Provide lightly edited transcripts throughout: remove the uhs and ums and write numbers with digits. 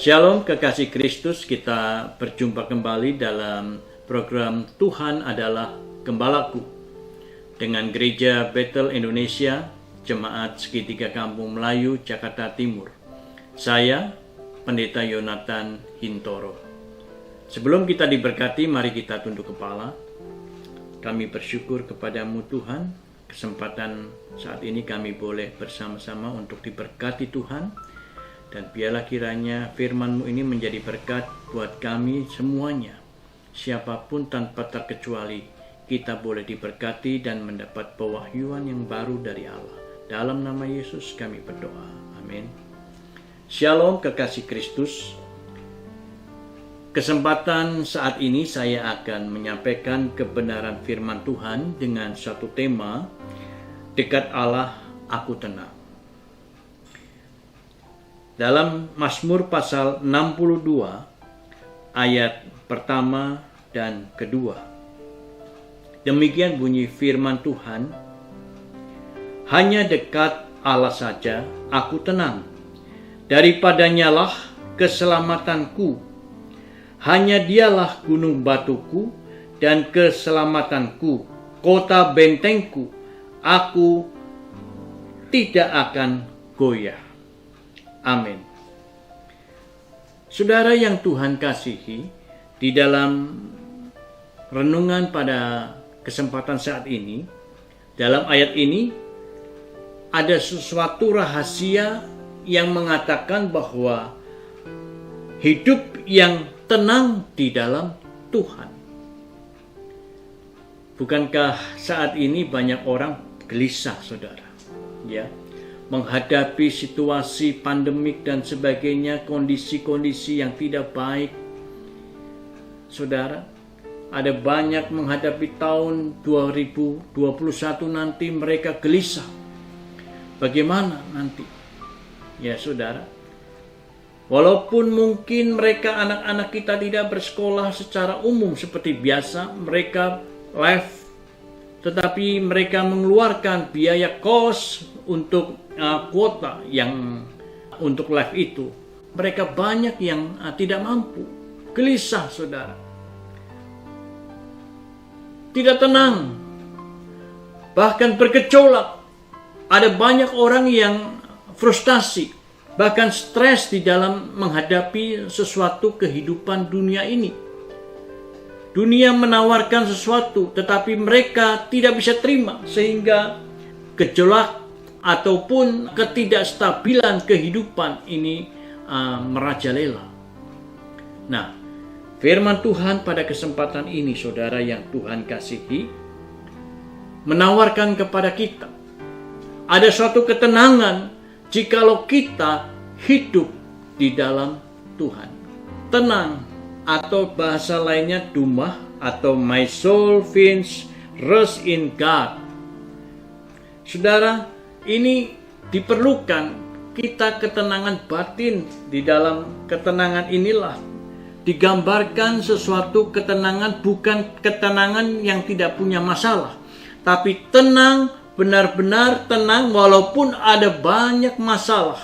Shalom kekasih Kristus, kita berjumpa kembali dalam program Tuhan adalah Gembalaku dengan Gereja Bethel Indonesia, Jemaat Segitiga Kampung Melayu, Jakarta Timur. Saya, Pendeta Yonatan Hintoro. Sebelum kita diberkati, mari kita tunduk kepala. Kami bersyukur kepadamu Tuhan, kesempatan saat ini kami boleh bersama-sama untuk diberkati Tuhan. Dan biarlah kiranya firman-Mu ini menjadi berkat buat kami semuanya. Siapapun tanpa terkecuali, kita boleh diberkati dan mendapat pewahyuan yang baru dari Allah. Dalam nama Yesus kami berdoa. Amin. Shalom kekasih Kristus. Kesempatan saat ini saya akan menyampaikan kebenaran firman Tuhan dengan satu tema, dekat Allah aku tenang. Dalam Mazmur pasal 62 ayat pertama dan kedua. Demikian bunyi firman Tuhan, hanya dekat Allah saja aku tenang, daripadanya lah keselamatanku. Hanya dialah gunung batuku dan keselamatanku, kota bentengku, aku tidak akan goyah. Amin. Saudara yang Tuhan kasihi, di dalam renungan pada kesempatan saat ini, dalam ayat ini ada sesuatu rahasia yang mengatakan bahwa hidup yang tenang di dalam Tuhan. Bukankah saat ini banyak orang gelisah, saudara? Ya. Menghadapi situasi pandemik dan sebagainya, kondisi-kondisi yang tidak baik. Saudara, ada banyak menghadapi tahun 2021 nanti mereka gelisah. Bagaimana nanti? Ya saudara, walaupun mungkin mereka anak-anak kita tidak bersekolah secara umum seperti biasa, mereka live, tetapi mereka mengeluarkan biaya kos untuk kuota yang untuk live itu. Mereka banyak yang tidak mampu, gelisah saudara, tidak tenang, bahkan bergejolak. Ada banyak orang yang frustasi, bahkan stres di dalam menghadapi sesuatu kehidupan dunia ini. Dunia menawarkan sesuatu, tetapi mereka tidak bisa terima, sehingga gejolak ataupun ketidakstabilan kehidupan ini merajalela. Nah, firman Tuhan pada kesempatan ini, saudara yang Tuhan kasihi, menawarkan kepada kita ada suatu ketenangan jikalau kita hidup di dalam Tuhan. Tenang, atau bahasa lainnya dumah, atau my soul finds rest in God. Saudara, ini diperlukan kita ketenangan batin. Di dalam ketenangan inilah digambarkan sesuatu ketenangan, bukan ketenangan yang tidak punya masalah, tapi tenang, benar-benar tenang walaupun ada banyak masalah,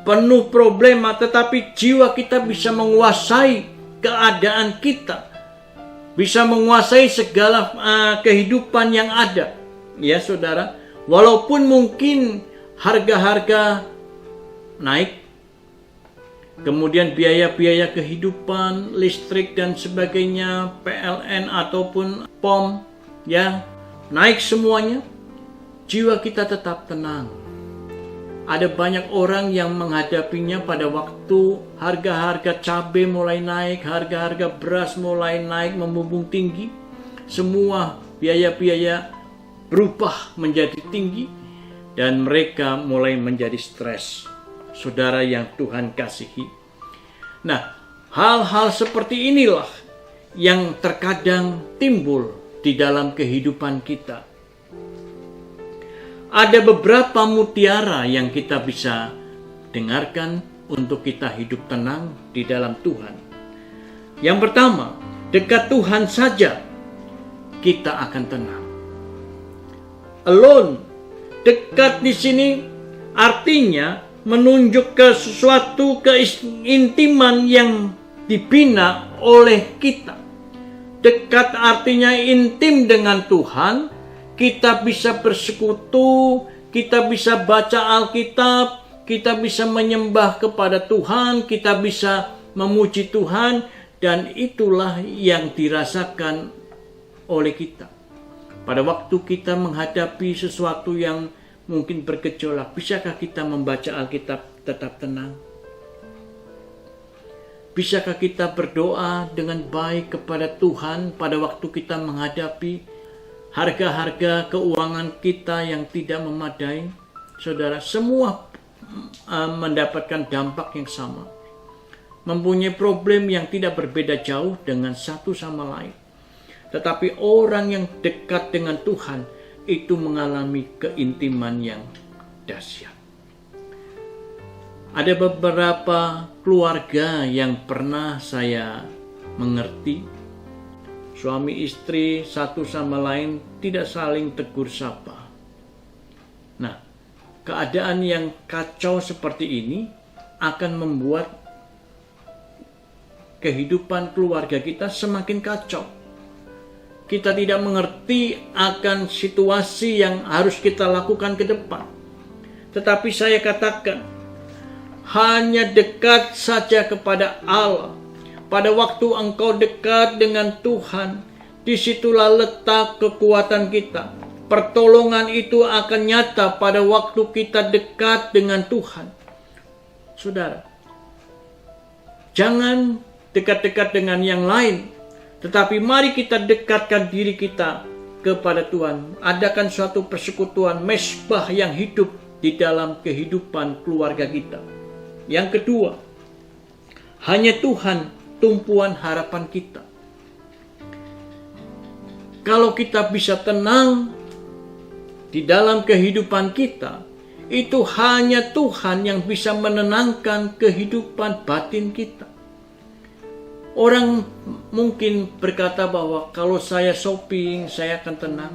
penuh problema, tetapi jiwa kita bisa menguasai keadaan kita, bisa menguasai segala kehidupan yang ada. Ya saudara, walaupun mungkin harga-harga naik, kemudian biaya-biaya kehidupan, listrik dan sebagainya, PLN ataupun POM, ya naik semuanya, jiwa kita tetap tenang. Ada banyak orang yang menghadapinya pada waktu harga-harga cabai mulai naik, harga-harga beras mulai naik, membumbung tinggi. Semua biaya-biaya berubah menjadi tinggi dan mereka mulai menjadi stres. Saudara yang Tuhan kasihi. Nah, hal-hal seperti inilah yang terkadang timbul di dalam kehidupan kita. Ada beberapa mutiara yang kita bisa dengarkan untuk kita hidup tenang di dalam Tuhan. Yang pertama, dekat Tuhan saja kita akan tenang. Alone, dekat di sini artinya menunjuk ke sesuatu keintiman yang dibina oleh kita. Dekat artinya intim dengan Tuhan, kita bisa bersekutu, kita bisa baca Alkitab, kita bisa menyembah kepada Tuhan, kita bisa memuji Tuhan, dan itulah yang dirasakan oleh kita. Pada waktu kita menghadapi sesuatu yang mungkin bergejolak, bisakah kita membaca Alkitab tetap tenang? Bisakah kita berdoa dengan baik kepada Tuhan pada waktu kita menghadapi harga-harga keuangan kita yang tidak memadai? Saudara, semua mendapatkan dampak yang sama. Mempunyai problem yang tidak berbeda jauh dengan satu sama lain. Tetapi orang yang dekat dengan Tuhan itu mengalami keintiman yang dahsyat. Ada beberapa keluarga yang pernah saya mengerti. Suami istri satu sama lain tidak saling tegur sapa. Nah, keadaan yang kacau seperti ini akan membuat kehidupan keluarga kita semakin kacau. Kita tidak mengerti akan situasi yang harus kita lakukan ke depan. Tetapi saya katakan, hanya dekat saja kepada Allah. Pada waktu engkau dekat dengan Tuhan, disitulah letak kekuatan kita. Pertolongan itu akan nyata pada waktu kita dekat dengan Tuhan. Saudara, jangan dekat-dekat dengan yang lain, tetapi mari kita dekatkan diri kita kepada Tuhan. Adakan suatu persekutuan mesbah yang hidup di dalam kehidupan keluarga kita. Yang kedua, hanya Tuhan tumpuan harapan kita. Kalau kita bisa tenang di dalam kehidupan kita, itu hanya Tuhan yang bisa menenangkan kehidupan batin kita. Orang mungkin berkata bahwa kalau saya shopping, saya akan tenang.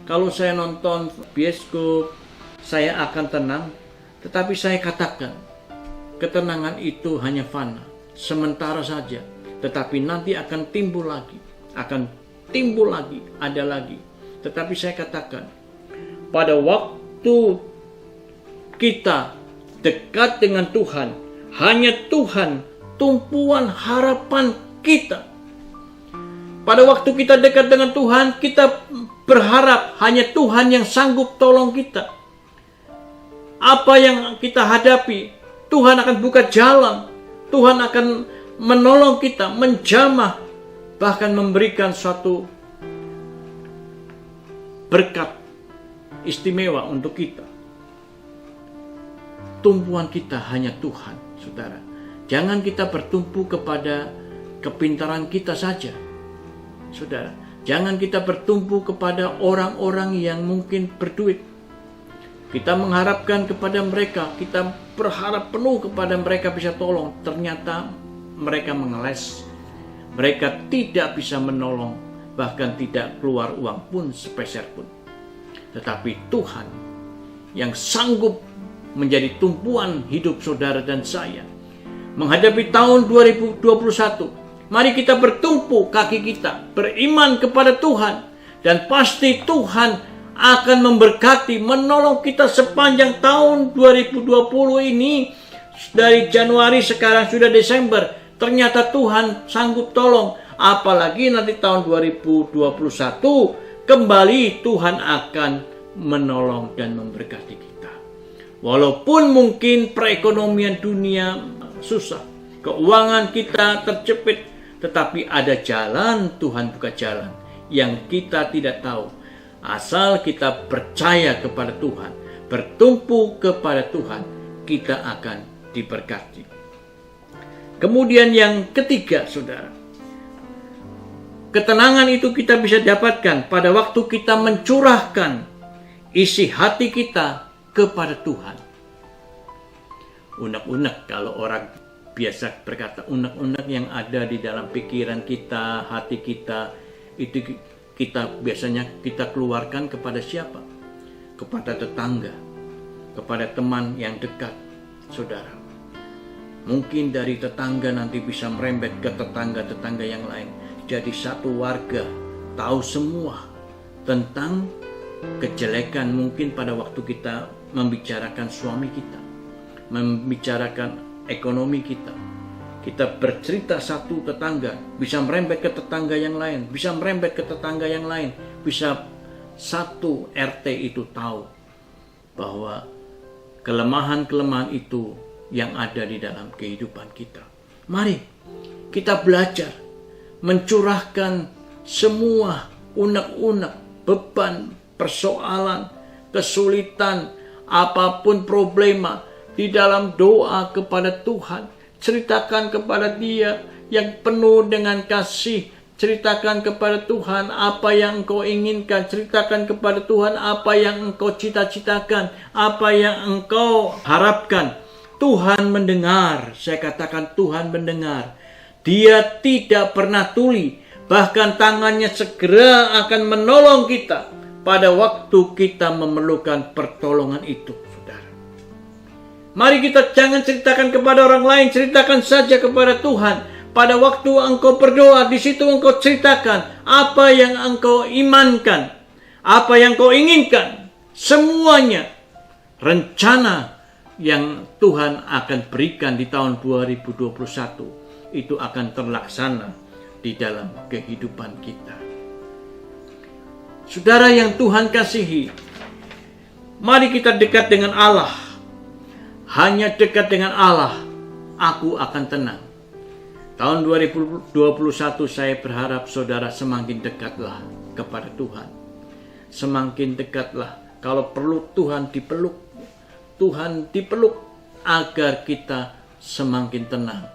Kalau saya nonton bioskop, saya akan tenang. Tetapi saya katakan, ketenangan itu hanya fana, sementara saja. Tetapi nanti akan timbul lagi, ada lagi. Tetapi saya katakan, pada waktu kita dekat dengan Tuhan, hanya Tuhan tumpuan harapan kita. Pada waktu kita dekat dengan Tuhan, kita berharap hanya Tuhan yang sanggup tolong kita. Apa yang kita hadapi, Tuhan akan buka jalan. Tuhan akan menolong kita, menjamah, bahkan memberikan suatu berkat istimewa untuk kita. Tumpuan kita hanya Tuhan, saudara. Jangan kita bertumpu kepada kepintaran kita saja, saudara. Jangan kita bertumpu kepada orang-orang yang mungkin berduit. Kita mengharapkan kepada mereka, kita berharap penuh kepada mereka bisa tolong. Ternyata mereka mengeles. Mereka tidak bisa menolong, bahkan tidak keluar uang pun sepeser pun. Tetapi Tuhan yang sanggup menjadi tumpuan hidup saudara dan saya. Menghadapi tahun 2021, mari kita bertumpu kaki kita, beriman kepada Tuhan. Dan pasti Tuhan akan memberkati, menolong kita sepanjang tahun 2020 ini. Dari Januari sekarang sudah Desember, ternyata Tuhan sanggup tolong. Apalagi nanti tahun 2021 kembali Tuhan akan menolong dan memberkati kita. Walaupun mungkin perekonomian dunia susah, keuangan kita terjepit, tetapi ada jalan, Tuhan buka jalan yang kita tidak tahu. Asal kita percaya kepada Tuhan, bertumpu kepada Tuhan, kita akan diberkati. Kemudian yang ketiga, saudara, ketenangan itu kita bisa dapatkan pada waktu kita mencurahkan isi hati kita kepada Tuhan. Unek-unek, kalau orang biasa berkata, unek-unek yang ada di dalam pikiran kita, hati kita, itu kita biasanya kita keluarkan kepada siapa? Kepada tetangga, kepada teman yang dekat, saudara. Mungkin dari tetangga nanti bisa merembet ke tetangga-tetangga yang lain. Jadi satu warga tahu semua tentang kejelekan mungkin pada waktu kita membicarakan suami kita, membicarakan ekonomi kita. Kita bercerita satu tetangga, bisa merembet ke tetangga yang lain, bisa merembet ke tetangga yang lain, bisa satu RT itu tahu bahwa kelemahan-kelemahan itu yang ada di dalam kehidupan kita. Mari kita belajar mencurahkan semua unek-unek, beban, persoalan, kesulitan, apapun problema di dalam doa kepada Tuhan. Ceritakan kepada Dia yang penuh dengan kasih. Ceritakan kepada Tuhan apa yang engkau inginkan. Ceritakan kepada Tuhan apa yang engkau cita-citakan, apa yang engkau harapkan. Tuhan mendengar. Saya katakan Tuhan mendengar. Dia tidak pernah tuli. Bahkan tangannya segera akan menolong kita pada waktu kita memerlukan pertolongan itu. Mari kita jangan ceritakan kepada orang lain, ceritakan saja kepada Tuhan. Pada waktu engkau berdoa, di situ engkau ceritakan apa yang engkau imankan, apa yang engkau inginkan. Semuanya rencana yang Tuhan akan berikan di tahun 2021 itu akan terlaksana di dalam kehidupan kita. Saudara yang Tuhan kasihi, mari kita dekat dengan Allah. Hanya dekat dengan Allah, aku akan tenang. Tahun 2021 saya berharap saudara semakin dekatlah kepada Tuhan. Semakin dekatlah. Kalau perlu Tuhan dipeluk. Tuhan dipeluk agar kita semakin tenang.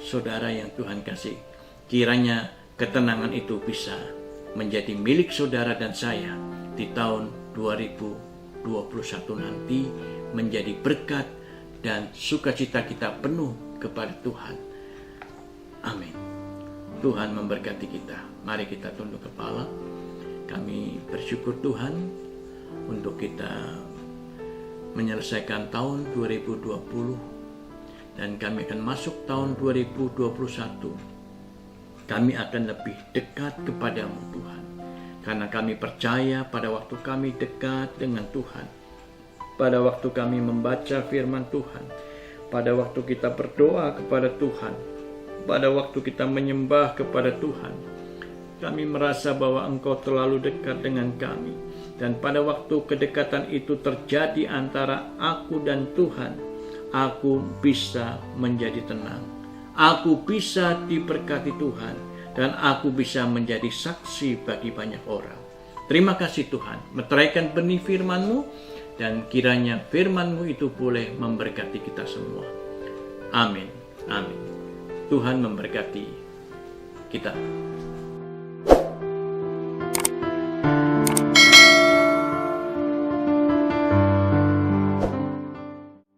Saudara yang Tuhan kasih, kiranya ketenangan itu bisa menjadi milik saudara dan saya di tahun 2021 nanti, menjadi berkat dan sukacita kita penuh kepada Tuhan. Amin. Tuhan memberkati kita. Mari kita tunduk kepala. Kami bersyukur Tuhan untuk kita menyelesaikan tahun 2020 dan kami akan masuk tahun 2021. Kami akan lebih dekat kepadamu Tuhan. Karena kami percaya pada waktu kami dekat dengan Tuhan, pada waktu kami membaca firman Tuhan, pada waktu kita berdoa kepada Tuhan, pada waktu kita menyembah kepada Tuhan, kami merasa bahwa Engkau terlalu dekat dengan kami. Dan pada waktu kedekatan itu terjadi antara aku dan Tuhan, aku bisa menjadi tenang. Aku bisa diberkati Tuhan, dan aku bisa menjadi saksi bagi banyak orang. Terima kasih Tuhan, meteraikan benih firman-Mu, dan kiranya firman-Mu itu boleh memberkati kita semua. Amin. Amin. Tuhan memberkati kita.